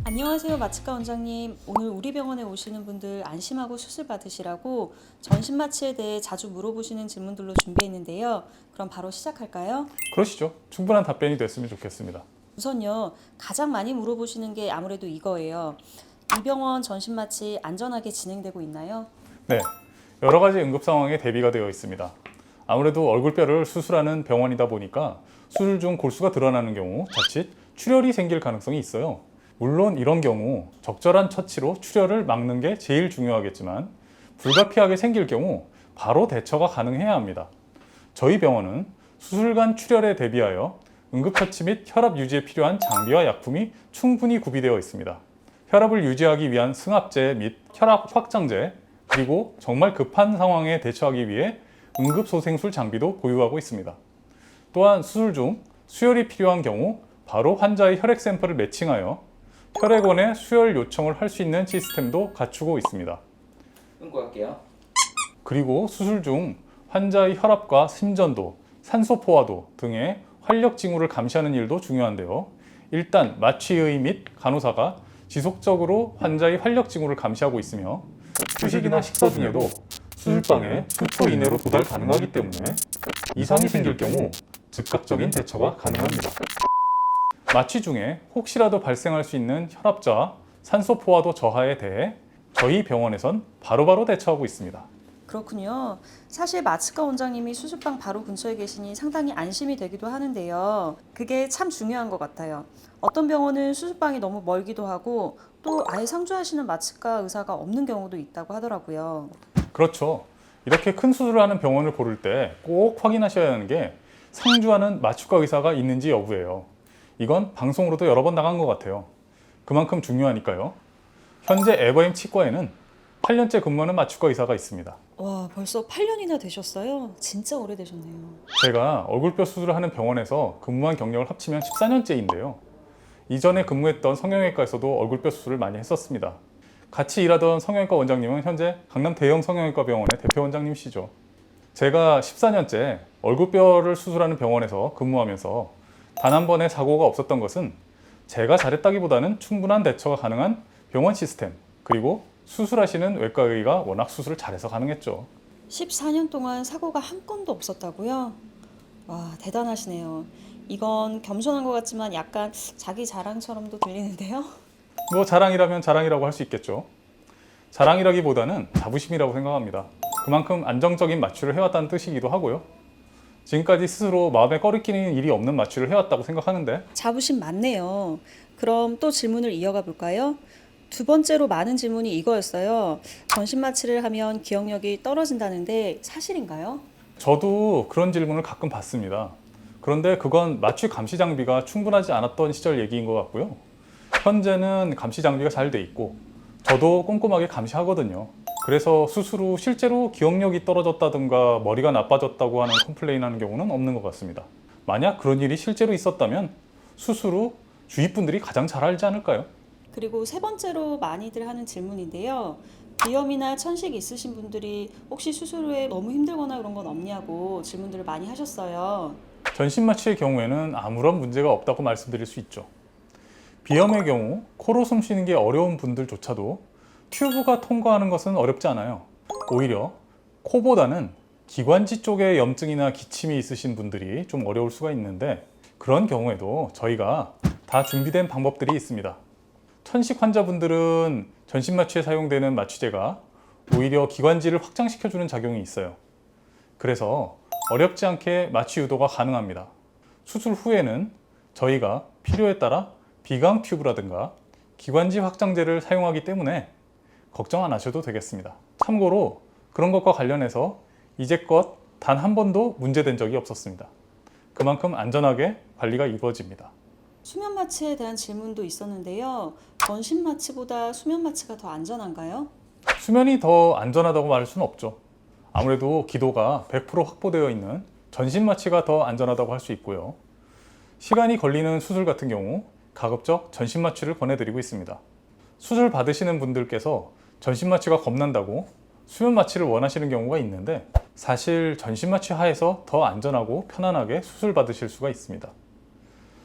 안녕하세요, 마취과 원장님. 오늘 우리 병원에 오시는 분들 안심하고 수술 받으시라고 전신 마취에 대해 자주 물어보시는 질문들로 준비했는데요. 그럼 바로 시작할까요? 그러시죠. 충분한 답변이 됐으면 좋겠습니다. 우선요, 가장 많이 물어보시는 게 아무래도 이거예요. 이 병원 전신 마취 안전하게 진행되고 있나요? 네, 여러 가지 응급 상황에 대비가 되어 있습니다. 아무래도 얼굴뼈를 수술하는 병원이다 보니까 수술 중 골수가 드러나는 경우 자칫 출혈이 생길 가능성이 있어요. 물론 이런 경우 적절한 처치로 출혈을 막는 게 제일 중요하겠지만 불가피하게 생길 경우 바로 대처가 가능해야 합니다. 저희 병원은 수술관 출혈에 대비하여 응급처치 및 혈압 유지에 필요한 장비와 약품이 충분히 구비되어 있습니다. 혈압을 유지하기 위한 승합제 및 혈압 확장제, 그리고 정말 급한 상황에 대처하기 위해 응급소생술 장비도 보유하고 있습니다. 또한 수술 중 수혈이 필요한 경우 바로 환자의 혈액 샘플을 매칭하여 혈액원에 수혈 요청을 할 수 있는 시스템도 갖추고 있습니다. 끊고 갈게요. 그리고 수술 중 환자의 혈압과 심전도, 산소 포화도 등의 활력 징후를 감시하는 일도 중요한데요. 일단 마취의 및 간호사가 지속적으로 환자의 활력 징후를 감시하고 있으며 휴식이나 식사 중에도 수술방에 수초 이내로 도달 가능하기 때문에 이상이 생길 경우 즉각적인 대처가 가능합니다. 마취 중에 혹시라도 발생할 수 있는 혈압저하, 산소 포화도 저하에 대해 저희 병원에선 바로바로 대처하고 있습니다. 그렇군요. 사실 마취과 원장님이 수술방 바로 근처에 계시니 상당히 안심이 되기도 하는데요. 그게 참 중요한 것 같아요. 어떤 병원은 수술방이 너무 멀기도 하고 또 아예 상주하시는 마취과 의사가 없는 경우도 있다고 하더라고요. 그렇죠. 이렇게 큰 수술을 하는 병원을 고를 때 꼭 확인하셔야 하는 게 상주하는 마취과 의사가 있는지 여부예요. 이건 방송으로도 여러 번 나간 것 같아요. 그만큼 중요하니까요. 현재 에버임 치과에는 8년째 근무하는 마취과 의사가 있습니다. 와, 벌써 8년이나 되셨어요? 진짜 오래되셨네요. 제가 얼굴뼈 수술을 하는 병원에서 근무한 경력을 합치면 14년째인데요. 이전에 근무했던 성형외과에서도 얼굴뼈 수술을 많이 했었습니다. 같이 일하던 성형외과 원장님은 현재 강남 대형 성형외과 병원의 대표 원장님이시죠. 제가 14년째 얼굴뼈를 수술하는 병원에서 근무하면서 단 한 번의 사고가 없었던 것은 제가 잘했다기보다는 충분한 대처가 가능한 병원 시스템, 그리고 수술하시는 외과의가 워낙 수술을 잘해서 가능했죠. 14년 동안 사고가 한 건도 없었다고요? 와, 대단하시네요. 이건 겸손한 것 같지만 약간 자기 자랑처럼도 들리는데요? 뭐 자랑이라면 자랑이라고 할 수 있겠죠. 자랑이라기보다는 자부심이라고 생각합니다. 그만큼 안정적인 마취를 해왔다는 뜻이기도 하고요. 지금까지 스스로 마음에 꺼리끼는 일이 없는 마취를 해왔다고 생각하는데, 자부심 많네요. 그럼 또 질문을 이어가 볼까요? 두 번째로 많은 질문이 이거였어요. 전신 마취를 하면 기억력이 떨어진다는데 사실인가요? 저도 그런 질문을 가끔 받습니다. 그런데 그건 마취 감시 장비가 충분하지 않았던 시절 얘기인 것 같고요. 현재는 감시 장비가 잘 돼 있고 저도 꼼꼼하게 감시하거든요. 그래서 수술 후 실제로 기억력이 떨어졌다든가 머리가 나빠졌다고 하는 컴플레인 하는 경우는 없는 것 같습니다. 만약 그런 일이 실제로 있었다면 수술 후 주위 분들이 가장 잘 알지 않을까요? 그리고 세 번째로 많이들 하는 질문인데요. 비염이나 천식 있으신 분들이 혹시 수술 후에 너무 힘들거나 그런 건 없냐고 질문들을 많이 하셨어요. 전신 마취의 경우에는 아무런 문제가 없다고 말씀드릴 수 있죠. 비염의 경우 코로 숨 쉬는 게 어려운 분들조차도 튜브가 통과하는 것은 어렵지 않아요. 오히려 코보다는 기관지 쪽에 염증이나 기침이 있으신 분들이 좀 어려울 수가 있는데, 그런 경우에도 저희가 다 준비된 방법들이 있습니다. 천식 환자분들은 전신 마취에 사용되는 마취제가 오히려 기관지를 확장시켜주는 작용이 있어요. 그래서 어렵지 않게 마취 유도가 가능합니다. 수술 후에는 저희가 필요에 따라 비강 튜브라든가 기관지 확장제를 사용하기 때문에 걱정 안 하셔도 되겠습니다. 참고로 그런 것과 관련해서 이제껏 단 한 번도 문제된 적이 없었습니다. 그만큼 안전하게 관리가 이루어집니다. 수면 마취에 대한 질문도 있었는데요. 전신 마취보다 수면 마취가 더 안전한가요? 수면이 더 안전하다고 말할 수는 없죠. 아무래도 기도가 100% 확보되어 있는 전신 마취가 더 안전하다고 할 수 있고요. 시간이 걸리는 수술 같은 경우 가급적 전신 마취를 권해드리고 있습니다. 수술 받으시는 분들께서 전신 마취가 겁난다고 수면 마취를 원하시는 경우가 있는데, 사실 전신 마취 하에서 더 안전하고 편안하게 수술 받으실 수가 있습니다.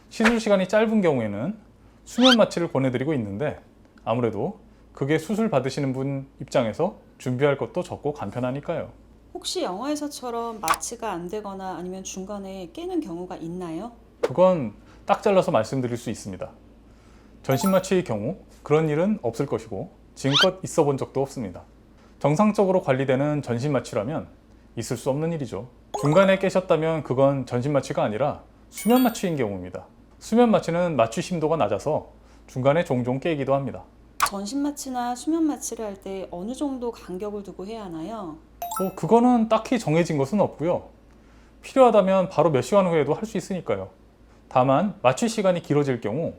시술 시간이 짧은 경우에는 수면 마취를 권해드리고 있는데 아무래도 그게 수술 받으시는 분 입장에서 준비할 것도 적고 간편하니까요. 혹시 영화에서처럼 마취가 안 되거나 아니면 중간에 깨는 경우가 있나요? 그건 딱 잘라서 말씀드릴 수 있습니다. 전신 마취의 경우 그런 일은 없을 것이고 지금껏 있어 본 적도 없습니다. 정상적으로 관리되는 전신 마취라면 있을 수 없는 일이죠. 중간에 깨셨다면 그건 전신 마취가 아니라 수면 마취인 경우입니다. 수면 마취는 마취 심도가 낮아서 중간에 종종 깨기도 합니다. 전신 마취나 수면 마취를 할 때 어느 정도 간격을 두고 해야 하나요? 그거는 딱히 정해진 것은 없고요. 필요하다면 바로 몇 시간 후에도 할 수 있으니까요. 다만 마취 시간이 길어질 경우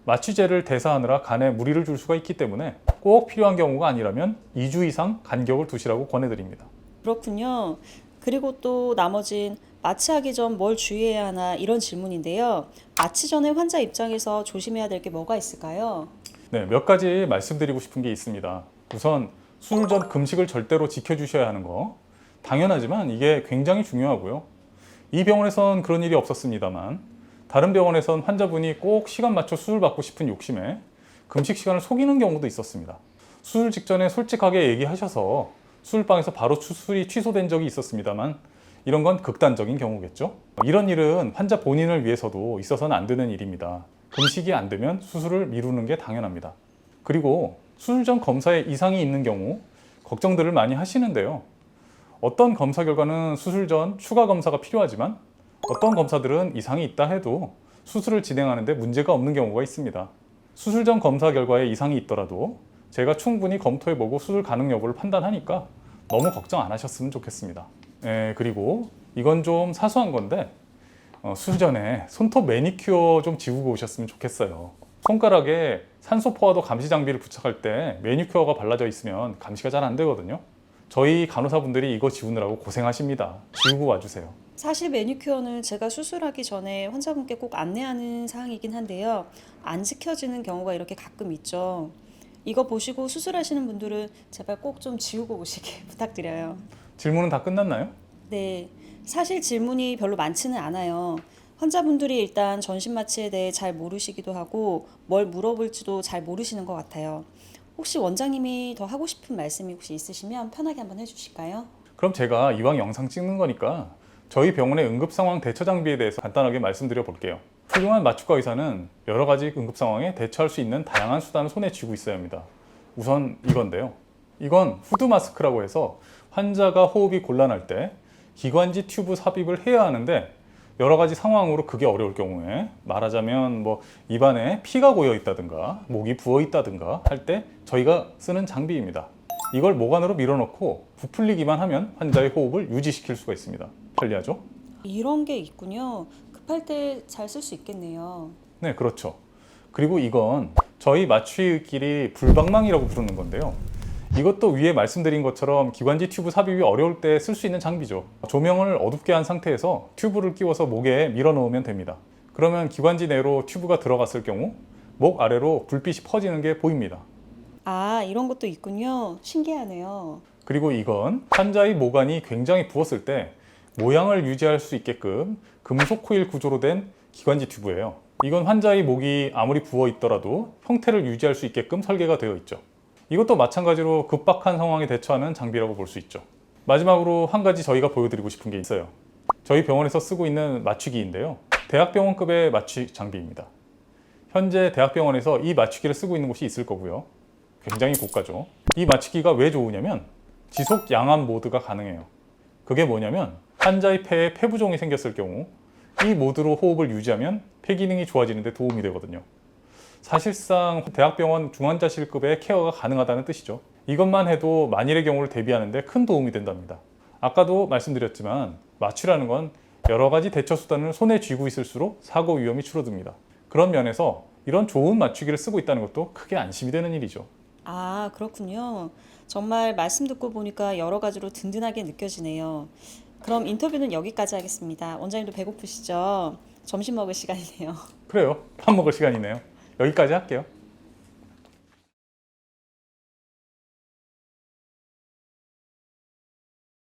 마취제를 대사하느라 간에 무리를 줄 수가 있기 때문에 꼭 필요한 경우가 아니라면 2주 이상 간격을 두시라고 권해드립니다. 그렇군요. 그리고 또 나머진 마취하기 전 뭘 주의해야 하나 이런 질문인데요. 마취 전에 환자 입장에서 조심해야 될 게 뭐가 있을까요? 네, 몇 가지 말씀드리고 싶은 게 있습니다. 우선 수술 전 금식을 절대로 지켜주셔야 하는 거 당연하지만 이게 굉장히 중요하고요. 이 병원에선 그런 일이 없었습니다만 다른 병원에선 환자분이 꼭 시간 맞춰 수술 받고 싶은 욕심에 금식 시간을 속이는 경우도 있었습니다. 수술 직전에 솔직하게 얘기하셔서 수술방에서 바로 수술이 취소된 적이 있었습니다만 이런 건 극단적인 경우겠죠. 이런 일은 환자 본인을 위해서도 있어서는 안 되는 일입니다. 금식이 안 되면 수술을 미루는 게 당연합니다. 그리고 수술 전 검사에 이상이 있는 경우 걱정들을 많이 하시는데요. 어떤 검사 결과는 수술 전 추가 검사가 필요하지만 어떤 검사들은 이상이 있다 해도 수술을 진행하는데 문제가 없는 경우가 있습니다. 수술 전 검사 결과에 이상이 있더라도 제가 충분히 검토해보고 수술 가능 여부를 판단하니까 너무 걱정 안 하셨으면 좋겠습니다. 그리고 이건 좀 사소한 건데 수술 전에 손톱 매니큐어 좀 지우고 오셨으면 좋겠어요. 손가락에 산소 포화도 감시 장비를 부착할 때 매니큐어가 발라져 있으면 감시가 잘 안 되거든요. 저희 간호사분들이 이거 지우느라고 고생하십니다. 지우고 와주세요. 사실 매니큐어는 제가 수술하기 전에 환자분께 꼭 안내하는 사항이긴 한데요. 안 지켜지는 경우가 이렇게 가끔 있죠. 이거 보시고 수술하시는 분들은 제발 꼭 좀 지우고 오시길 부탁드려요. 질문은 다 끝났나요? 네, 사실 질문이 별로 많지는 않아요. 환자분들이 일단 전신 마취에 대해 잘 모르시기도 하고 뭘 물어볼지도 잘 모르시는 것 같아요. 혹시 원장님이 더 하고 싶은 말씀이 혹시 있으시면 편하게 한번 해주실까요? 그럼 제가 이왕 영상 찍는 거니까 저희 병원의 응급상황 대처 장비에 대해서 간단하게 말씀드려 볼게요. 훌륭한 마취과 의사는 여러 가지 응급상황에 대처할 수 있는 다양한 수단을 손에 쥐고 있어야 합니다. 우선 이건데요. 이건 후드 마스크라고 해서 환자가 호흡이 곤란할 때 기관지 튜브 삽입을 해야 하는데 여러 가지 상황으로 그게 어려울 경우에 말하자면 입안에 피가 고여 있다든가 목이 부어 있다든가 할 때 저희가 쓰는 장비입니다. 이걸 목 안으로 밀어넣고 부풀리기만 하면 환자의 호흡을 유지시킬 수가 있습니다. 편리하죠? 이런 게 있군요. 급할 때 잘 쓸 수 있겠네요. 네, 그렇죠. 그리고 이건 저희 마취의끼리 불방망이라고 부르는 건데요. 이것도 위에 말씀드린 것처럼 기관지 튜브 삽입이 어려울 때 쓸 수 있는 장비죠. 조명을 어둡게 한 상태에서 튜브를 끼워서 목에 밀어 넣으면 됩니다. 그러면 기관지 내로 튜브가 들어갔을 경우 목 아래로 불빛이 퍼지는 게 보입니다. 아, 이런 것도 있군요. 신기하네요. 그리고 이건 환자의 모관이 굉장히 부었을 때 모양을 유지할 수 있게끔 금속 코일 구조로 된 기관지 튜브예요. 이건 환자의 목이 아무리 부어 있더라도 형태를 유지할 수 있게끔 설계가 되어 있죠. 이것도 마찬가지로 급박한 상황에 대처하는 장비라고 볼 수 있죠. 마지막으로 한 가지 저희가 보여드리고 싶은 게 있어요. 저희 병원에서 쓰고 있는 마취기인데요. 대학병원급의 마취 장비입니다. 현재 대학병원에서 이 마취기를 쓰고 있는 곳이 있을 거고요. 굉장히 고가죠. 이 마취기가 왜 좋으냐면 지속 양압 모드가 가능해요. 그게 뭐냐면 환자의 폐에 폐부종이 생겼을 경우 이 모드로 호흡을 유지하면 폐 기능이 좋아지는 데 도움이 되거든요. 사실상 대학병원 중환자실급의 케어가 가능하다는 뜻이죠. 이것만 해도 만일의 경우를 대비하는 데 큰 도움이 된답니다. 아까도 말씀드렸지만 마취라는 건 여러 가지 대처 수단을 손에 쥐고 있을수록 사고 위험이 줄어듭니다. 그런 면에서 이런 좋은 마취기를 쓰고 있다는 것도 크게 안심이 되는 일이죠. 아, 그렇군요. 정말 말씀 듣고 보니까 여러 가지로 든든하게 느껴지네요. 그럼 인터뷰는 여기까지 하겠습니다. 원장님도 배고프시죠? 점심 먹을 시간이네요. 그래요. 밥 먹을 시간이네요. 여기까지 할게요.